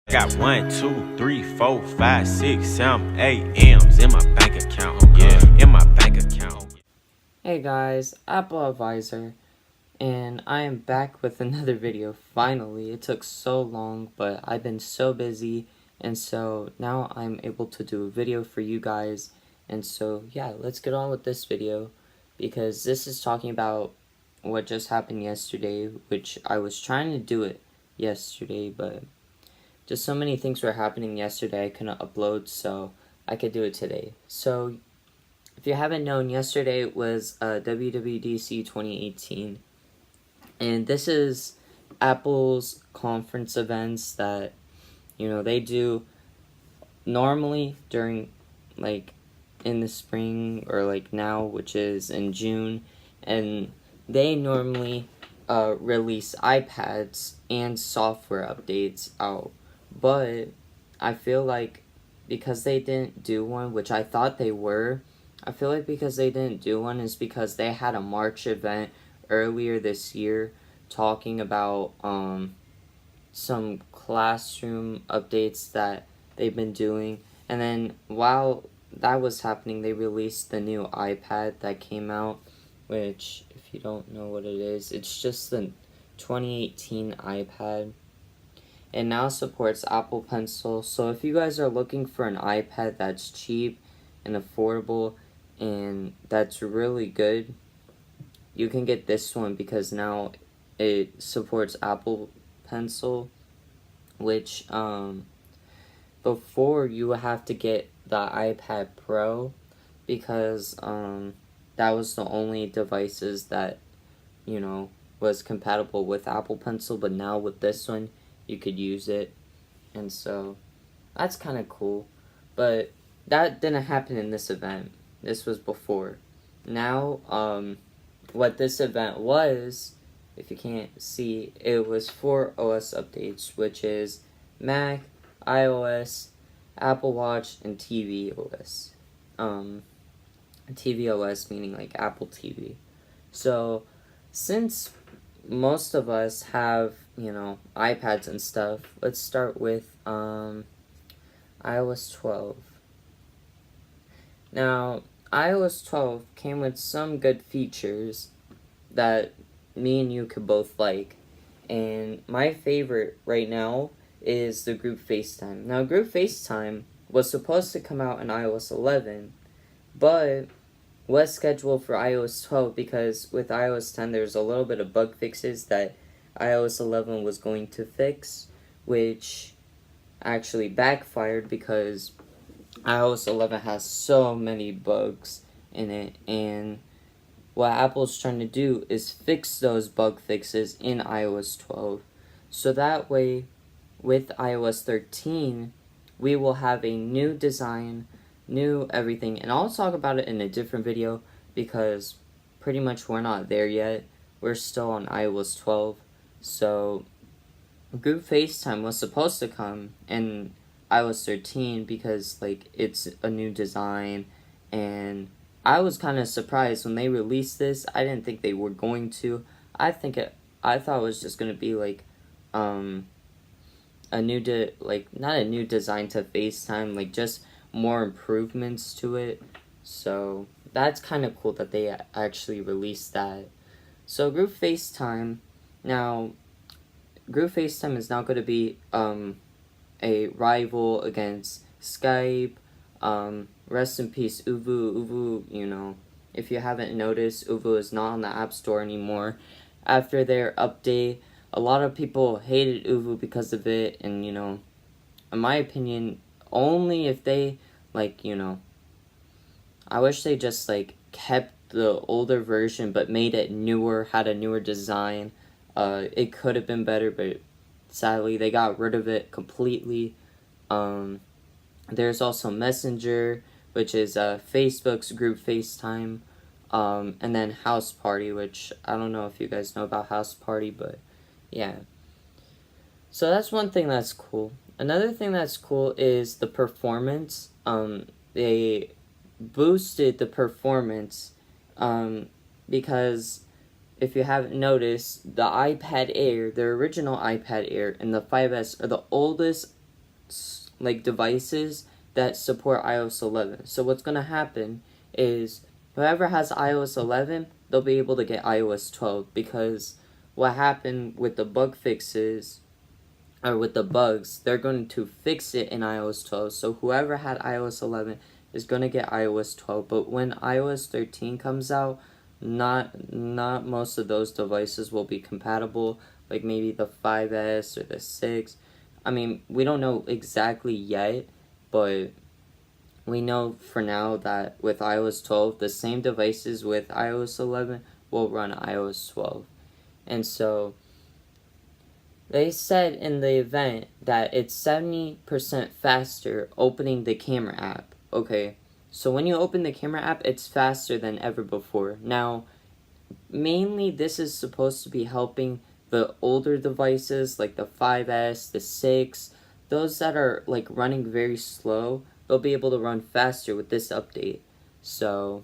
Got 1, 2, 3, 4, 5, 6, 7, 8 M's in my bank account. Yeah, in my bank account. Hey guys, Apple Advisor, and I am back with another video. Finally, it took so long, but I've been so busy, and so now I'm able to do a video for you guys. And so yeah, let's get on with this video, because this is talking about what just happened yesterday, which I was trying to do it yesterday, but just so many things were happening yesterday I couldn't upload, so I could do it today. So if you haven't known, yesterday was WWDC 2018, and this is Apple's conference events that, they do normally during, like, in the spring, or like now, which is in June, and they normally release iPads and software updates out, but I feel like because they didn't do one, which I thought they were, I feel like because they didn't do one is because they had a March event earlier this year talking about some classroom updates that they've been doing. And then while that was happening, they released the new iPad that came out, which, if you don't know what it is, it's just the 2018 iPad. It now supports Apple Pencil, so if you guys are looking for an iPad that's cheap and affordable and that's really good, you can get this one because now it supports Apple Pencil, which before you would have to get the iPad Pro, because that was the only devices that was compatible with Apple Pencil, but now with this one you could use it, and so that's kind of cool. But that didn't happen in this event. This was before. Now, what this event was, if you can't see, it was for OS updates, which is Mac, iOS, Apple Watch, and tvOS. tvOS meaning like Apple TV. So, since most of us have, iPads and stuff, let's start with iOS 12. Now, iOS 12 came with some good features that me and you could both like. And my favorite right now is the group FaceTime. Now, group FaceTime was supposed to come out in iOS 11, but was scheduled for iOS 12 because with iOS 10 there's a little bit of bug fixes that iOS 11 was going to fix, which actually backfired because iOS 11 has so many bugs in it, and what Apple's trying to do is fix those bug fixes in iOS 12, so that way with iOS 13 we will have a new design, new everything, and I'll talk about it in a different video because pretty much we're not there yet. We're still on iOS 12, so group FaceTime was supposed to come in iOS 13 because it's a new design, and I was kind of surprised when they released this. I didn't think they were going to. I thought it was just gonna be a new not a new design to FaceTime, just more improvements to it. So that's kind of cool that they actually released that. So group FaceTime is now going to be a rival against Skype. Rest in peace Uvu. If you haven't noticed, Uvu is not on the App Store anymore. After their update, a lot of people hated Uvu because of it, and in my opinion, only if they I wish they just kept the older version but made it newer, had a newer design. It could have been better, but sadly they got rid of it completely. There's also Messenger, which is Facebook's group FaceTime, and then House Party, which I don't know if you guys know about House Party, but yeah. So that's one thing that's cool. Another thing that's cool is the performance. They boosted the performance because if you haven't noticed, the iPad Air, the original iPad Air, and the 5S are the oldest like devices that support iOS 11. So what's gonna happen is whoever has iOS 11, they'll be able to get iOS 12, because what happened with the bug fixes, or with the bugs, they're going to fix it in iOS 12. So whoever had iOS 11 is going to get iOS 12. But when iOS 13 comes out, not most of those devices will be compatible. Like maybe the 5S or the 6. I mean, we don't know exactly yet, but we know for now that with iOS 12, the same devices with iOS 11 will run iOS 12. And so they said in the event that it's 70% faster opening the camera app. Okay, so when you open the camera app, it's faster than ever before. Now, mainly this is supposed to be helping the older devices like the 5S, the 6, those that are like running very slow, they'll be able to run faster with this update. So,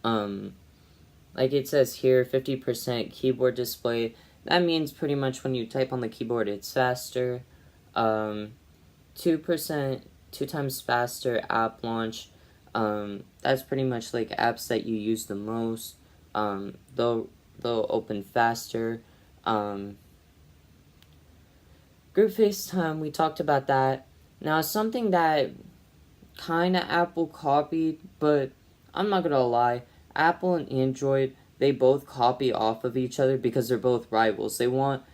like it says here, 50% keyboard display. That means pretty much when you type on the keyboard, it's faster. 2%, 2 times faster app launch. That's pretty much like apps that you use the most. They'll open faster. Group FaceTime, we talked about that. Now, something that kind of Apple copied, but I'm not gonna lie, Apple and Android, they both copy off of each other because they're both rivals. They want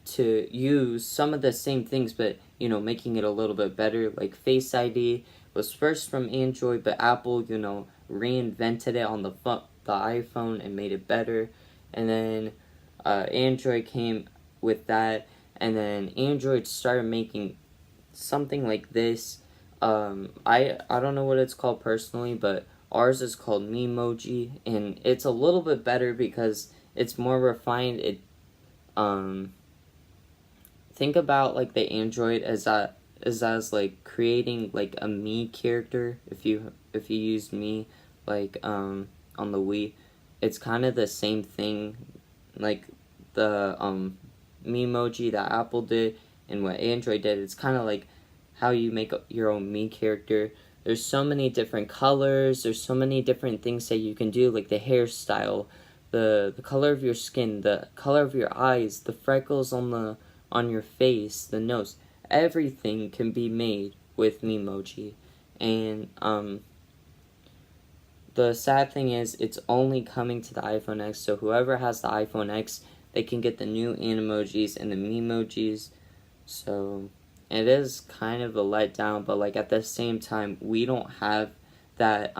to use some of the same things, but making it a little bit better. Like Face ID was first from Android, but Apple reinvented it on the iPhone and made it better. And then Android came with that, and then Android started making something like this. I don't know what it's called personally, but ours is called Memoji, and it's a little bit better because it's more refined. It think about like the Android as like creating like a me character. If you use me like on the Wii, it's kind of the same thing, like the Memoji that Apple did and what Android did. It's kind of like how you make your own me character. There's so many different colors, there's so many different things that you can do, like the hairstyle, the color of your skin, the color of your eyes, the freckles on your face, the nose. Everything can be made with Memoji. And the sad thing is it's only coming to the iPhone X, so whoever has the iPhone X, they can get the new Animojis and the Memojis. So it is kind of a letdown, but like at the same time, we don't have that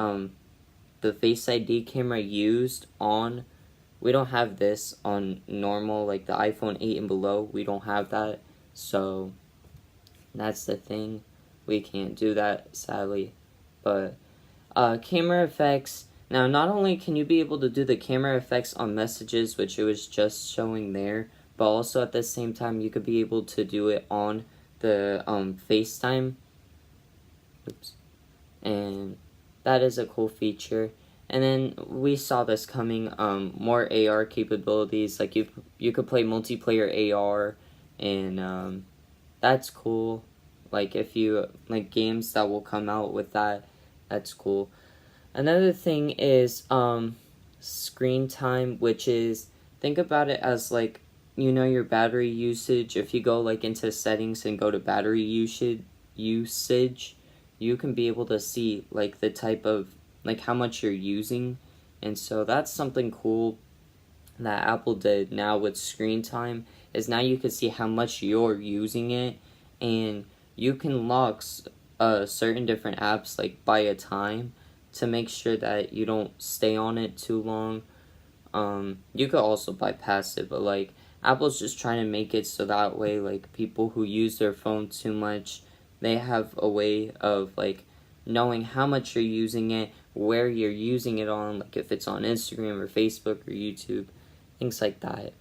the Face ID camera used on. We don't have this on normal, like the iPhone 8 and below. We don't have that, so that's the thing. We can't do that, sadly. But camera effects. Now, not only can you be able to do the camera effects on messages, which it was just showing there, but also at the same time, you could be able to do it on the FaceTime. Oops. And that is a cool feature. And then we saw this coming, more AR capabilities, like you could play multiplayer AR, and that's cool. Like if you like games that will come out with that, that's cool. Another thing is screen time, which is, think about it as like your battery usage. If you go like into settings and go to battery usage, you can be able to see like the type of like how much you're using. And so that's something cool that Apple did now with screen time, is now you can see how much you're using it, and you can lock certain different apps like by a time to make sure that you don't stay on it too long. You could also bypass it, but like Apple's just trying to make it so that way like people who use their phone too much, they have a way of like knowing how much you're using it, where you're using it on, like if it's on Instagram or Facebook or YouTube, things like that.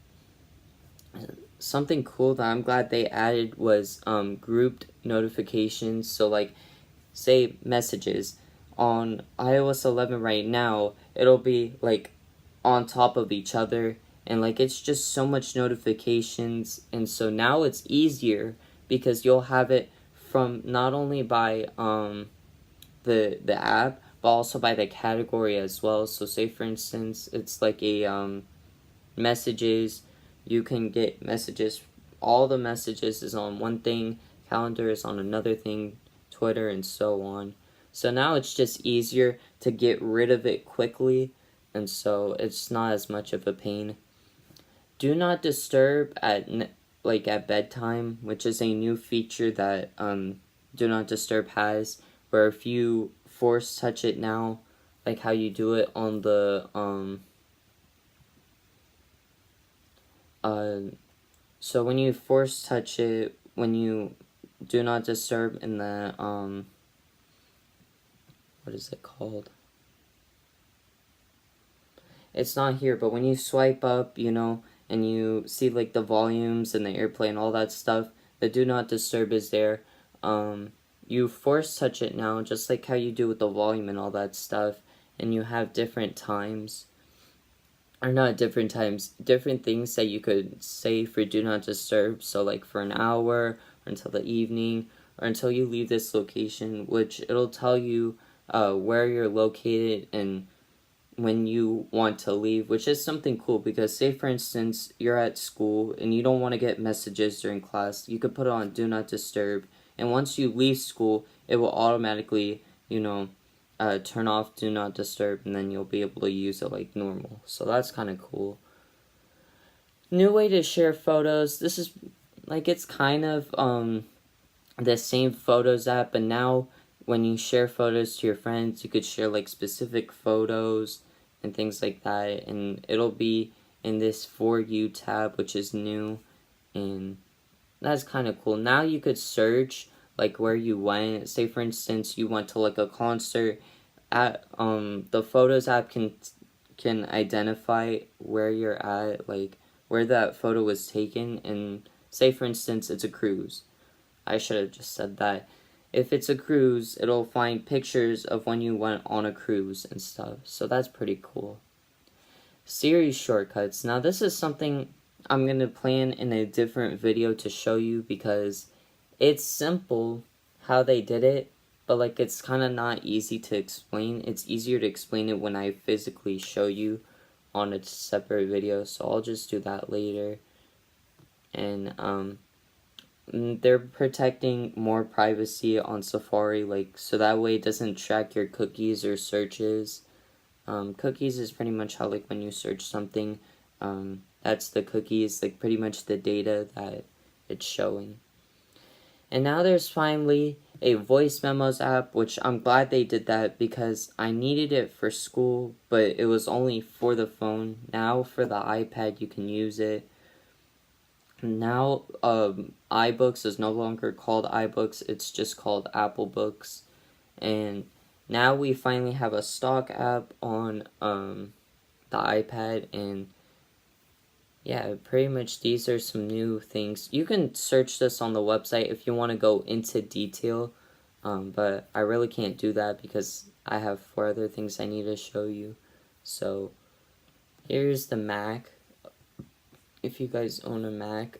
Something cool that I'm glad they added was grouped notifications. So like, say messages on iOS 11 right now, it'll be like on top of each other, and like it's just so much notifications, and so now it's easier because you'll have it from not only by the app but also by the category as well. So say for instance it's like a messages, you can get messages, all the messages is on one thing, calendar is on another thing, Twitter, and so on. So now it's just easier to get rid of it quickly, and so it's not as much of a pain. Do not disturb at bedtime, which is a new feature that Do Not Disturb has, where if you force touch it now, like how you do it on the so when you force touch it, when you do not disturb in the what is it called? It's not here, but when you swipe up, and you see like the volumes and the airplay and all that stuff, the do not disturb is there. You force touch it now, just like how you do with the volume and all that stuff, and you have different times. Or not different times, different things that you could say for do not disturb. So like for an hour, or until the evening, or until you leave this location, which it'll tell you where you're located and when you want to leave, which is something cool because say for instance you're at school and you don't want to get messages during class, you could put it on do not disturb, and once you leave school it will automatically turn off do not disturb, and then you'll be able to use it like normal. So that's kind of cool. New way to share photos. This is like, it's kind of the same Photos app, but now when you share photos to your friends, you could share like specific photos and things like that, and it'll be in this For You tab, which is new, and that's kind of cool. Now you could search like where you went. Say for instance you went to like a concert, at the Photos app can identify where you're at, like where that photo was taken, and say for instance it's a cruise. I should have just said that. If it's a cruise, it'll find pictures of when you went on a cruise and stuff. So that's pretty cool. Series shortcuts. Now this is something I'm going to plan in a different video to show you because it's simple how they did it, but like it's kind of not easy to explain. It's easier to explain it when I physically show you on a separate video, so I'll just do that later. And they're protecting more privacy on Safari, like so that way it doesn't track your cookies or searches. Cookies is pretty much how like when you search something, that's the cookies, like pretty much the data that it's showing. And now there's finally a voice memos app, which I'm glad they did that because I needed it for school, but it was only for the phone. Now for the iPad you can use it. Now iBooks is no longer called iBooks, it's just called Apple Books. And now we finally have a stock app on the iPad, and yeah, pretty much these are some new things. You can search this on the website if you want to go into detail, but I really can't do that because I have 4 other things I need to show you. So here's the Mac. If you guys own a Mac,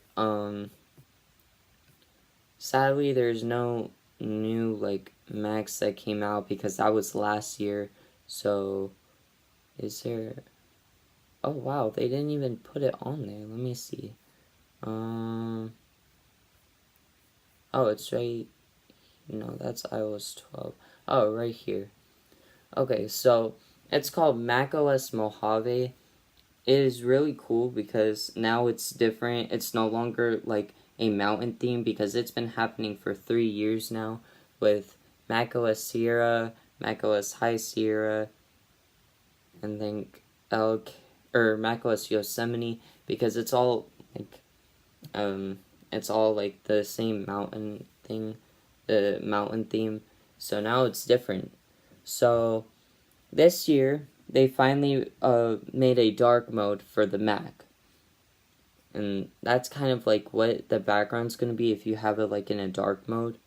sadly there's no new like Macs that came out because that was last year. So is there... Oh wow, they didn't even put it on there. Let me see. Oh, it's right... No, that's iOS 12. Oh, right here. Okay, so it's called macOS Mojave. It is really cool because now it's different. It's no longer like a mountain theme because it's been happening for 3 years now with macOS Sierra, macOS High Sierra, and then macOS Yosemite, because it's all like the same mountain thing, the mountain theme. So now it's different. So this year they finally made a dark mode for the Mac, and that's kind of like what the background's gonna be if you have it like in a dark mode.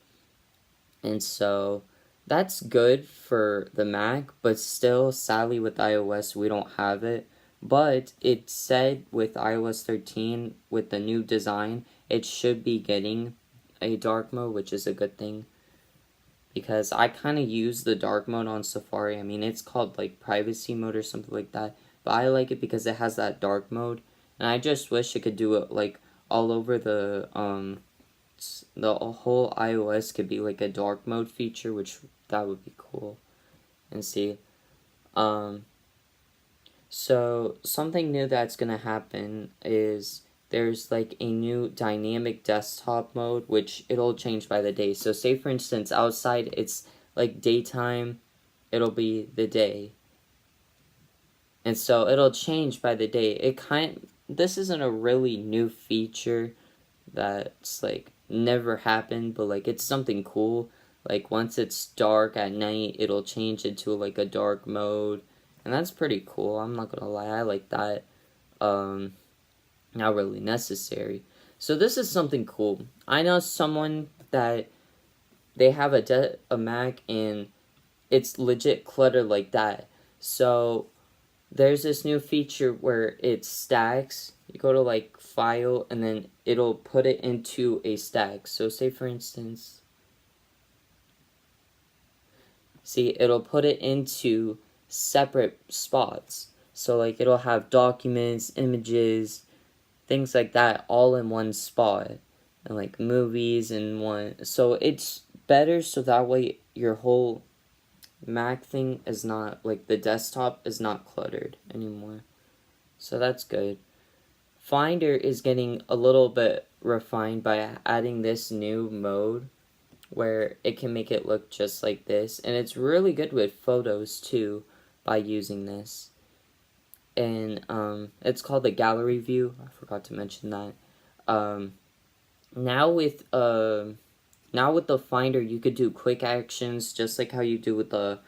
And so that's good for the Mac, but still sadly with iOS we don't have it. But it said with iOS 13, with the new design, it should be getting a dark mode, which is a good thing. Because I kind of use the dark mode on Safari. I mean, it's called like privacy mode or something like that. But I like it because it has that dark mode. And I just wish it could do it like all over the whole iOS could be like a dark mode feature, which that would be cool. And see, so something new that's gonna happen is there's like a new dynamic desktop mode, which it'll change by the day. So say for instance, outside it's like daytime, it'll be the day. And so it'll change by the day. This isn't a really new feature that's like never happened, but like it's something cool. Like once it's dark at night, it'll change into like a dark mode. And that's pretty cool. I'm not gonna lie, I like that. Not really necessary. So this is something cool. I know someone that they have a Mac and it's legit cluttered like that. So there's this new feature where it stacks. You go to like file and then it'll put it into a stack. So say for instance, see, it'll put it into separate spots. So like it'll have documents, images, things like that all in one spot, and like movies in one. So it's better so that way your whole Mac thing is not like the desktop is not cluttered anymore. So that's good. Finder is getting a little bit refined by adding this new mode where it can make it look just like this, and it's really good with photos too by using this. And it's called the gallery view. I forgot to mention that. Now with the Finder, you could do quick actions just like how you do with the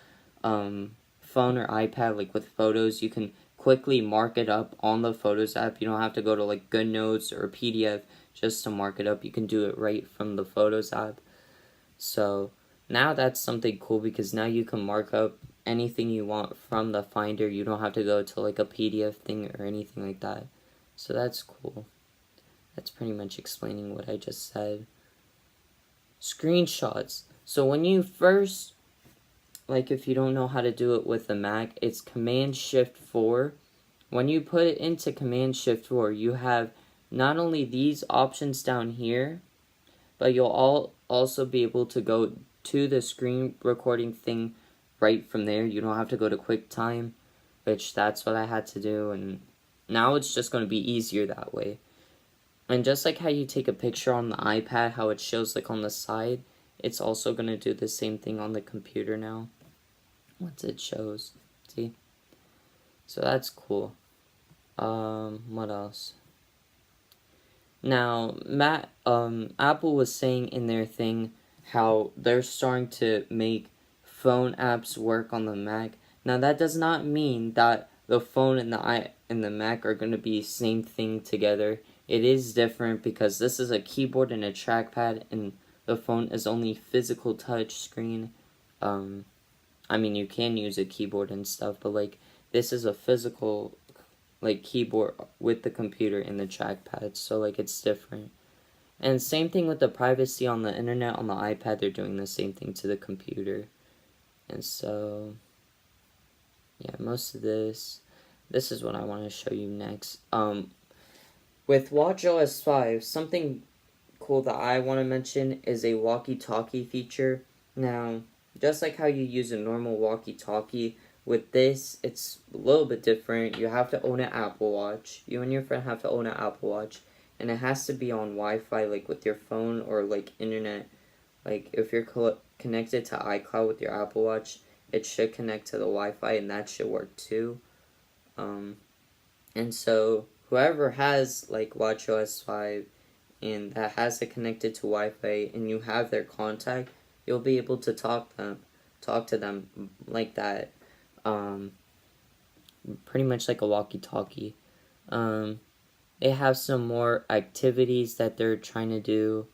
phone or iPad. Like with photos, you can quickly mark it up on the Photos app. You don't have to go to like GoodNotes or PDF just to mark it up. You can do it right from the Photos app. So now that's something cool because now you can mark up anything you want from the Finder. You don't have to go to like a PDF thing or anything like that. So that's cool. That's pretty much explaining what I just said. Screenshots. So when you first, like if you don't know how to do it with the Mac, it's Command-Shift-4. When you put it into Command-Shift-4, you have not only these options down here, but you'll also be able to go to the screen recording thing right from there. You don't have to go to QuickTime, which that's what I had to do, and now it's just going to be easier that way. And just like how you take a picture on the iPad, how it shows like on the side, it's also going to do the same thing on the computer now, once it shows. See? So that's cool. What else? Now, Apple was saying in their thing how they're starting to make phone apps work on the Mac. Now, that does not mean that the phone and the Mac are going to be same thing together. It is different because this is a keyboard and a trackpad, and the phone is only physical touch screen. I mean, you can use a keyboard and stuff, but like this is a physical like keyboard with the computer and the trackpad, so like it's different. And same thing with the privacy on the internet. On the iPad, they're doing the same thing to the computer. And so yeah, most of this is what I want to show you next. With WatchOS 5, something cool that I want to mention is a walkie-talkie feature. Now, just like how you use a normal walkie-talkie, with this, it's a little bit different. You have to own an Apple Watch. You and your friend have to own an Apple Watch. And it has to be on Wi-Fi, like with your phone or like internet. Like if you're connected to iCloud with your Apple Watch, it should connect to the Wi-Fi and that should work too. And so whoever has like WatchOS 5 and that has it connected to Wi-Fi and you have their contact, you'll be able to talk to them like that. Pretty much like a walkie-talkie. They have some more activities that they're trying to do.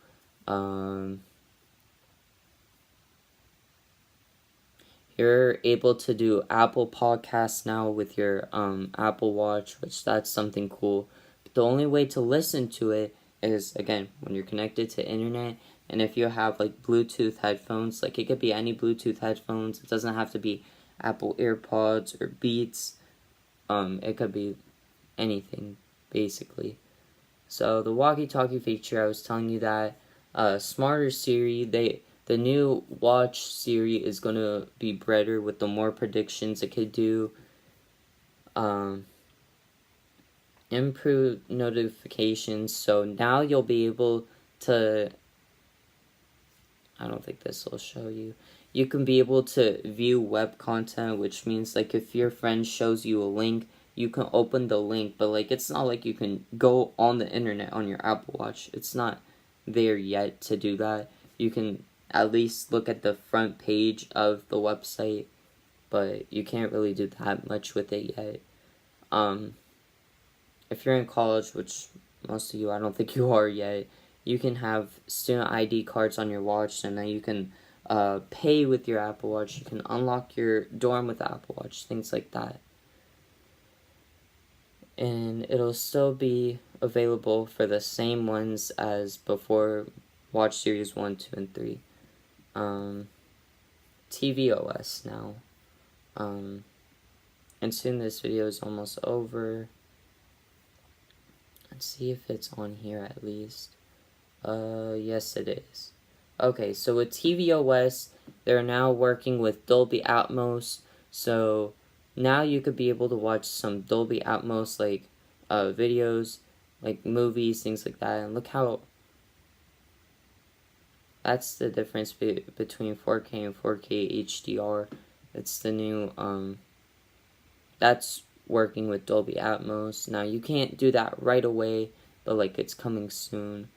You're able to do Apple Podcasts now with your Apple Watch, which that's something cool. But the only way to listen to it is, again, when you're connected to internet, and if you have like Bluetooth headphones, like it could be any Bluetooth headphones. It doesn't have to be Apple AirPods or Beats. It could be anything basically. So the walkie-talkie feature, I was telling you that smarter Siri, the new watch Siri is gonna be better with the more predictions it could do. Improved notifications, so now you'll be able to, I don't think this will show you. You can be able to view web content, which means like if your friend shows you a link, you can open the link, but like it's not like you can go on the internet on your Apple Watch. It's not there yet to do that. You can at least look at the front page of the website, but you can't really do that much with it yet. If you're in college, which most of you, I don't think you are yet, you can have student ID cards on your watch, and then you can pay with your Apple Watch. You can unlock your dorm with the Apple Watch, things like that. And it'll still be available for the same ones as before Watch Series 1, 2, and 3. tvOS now. And soon this video is almost over. Let's see if it's on here at least. Yes it is. Okay, so with tvOS, they're now working with Dolby Atmos, so now you could be able to watch some Dolby Atmos, like, videos, like movies, things like that, and look how, that's the difference between 4K and 4K HDR. It's the new, that's working with Dolby Atmos. Now, you can't do that right away, but, like, it's coming soon.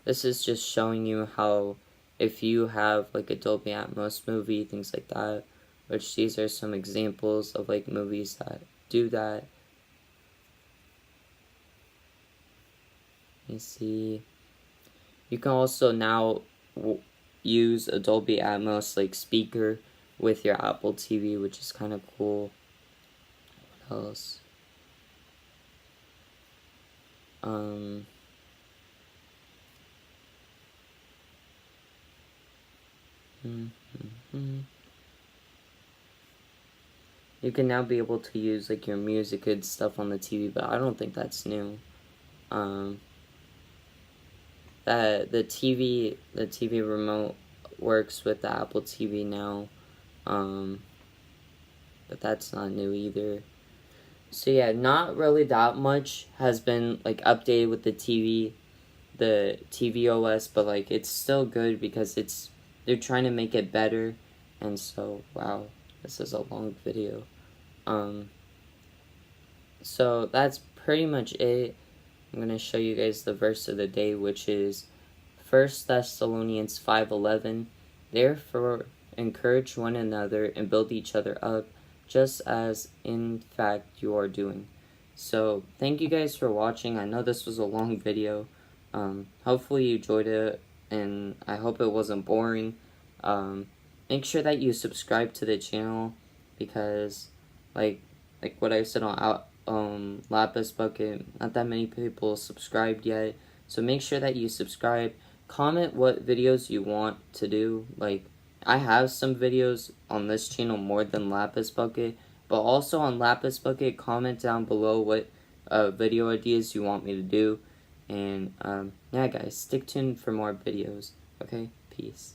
This is just showing you how, if you have, like, a Dolby Atmos movie, things like that, which these are some examples of, like, movies that do that. You see, you can also now use a Dolby Atmos, like, speaker with your Apple TV, which is kind of cool. What else? You can now be able to use like your music and stuff on the TV, but I don't think that's new. That the TV remote works with the Apple TV now, but that's not new either. So yeah, not really that much has been like updated with the tvOS, but like it's still good because they're trying to make it better. And so, wow, this is a long video. So that's pretty much it. I'm going to show you guys the verse of the day, which is 1 Thessalonians 5:11. Therefore, encourage one another and build each other up, just as in fact you are doing. So, thank you guys for watching. I know this was a long video. Hopefully you enjoyed it, and I hope it wasn't boring. Make sure that you subscribe to the channel, because like what I said on Lapis Bucket, not that many people subscribed yet. So make sure that you subscribe. Comment what videos you want to do. Like, I have some videos on this channel more than Lapis Bucket, but also on Lapis Bucket, comment down below what video ideas you want me to do. And yeah guys, stick tuned for more videos. Okay, peace.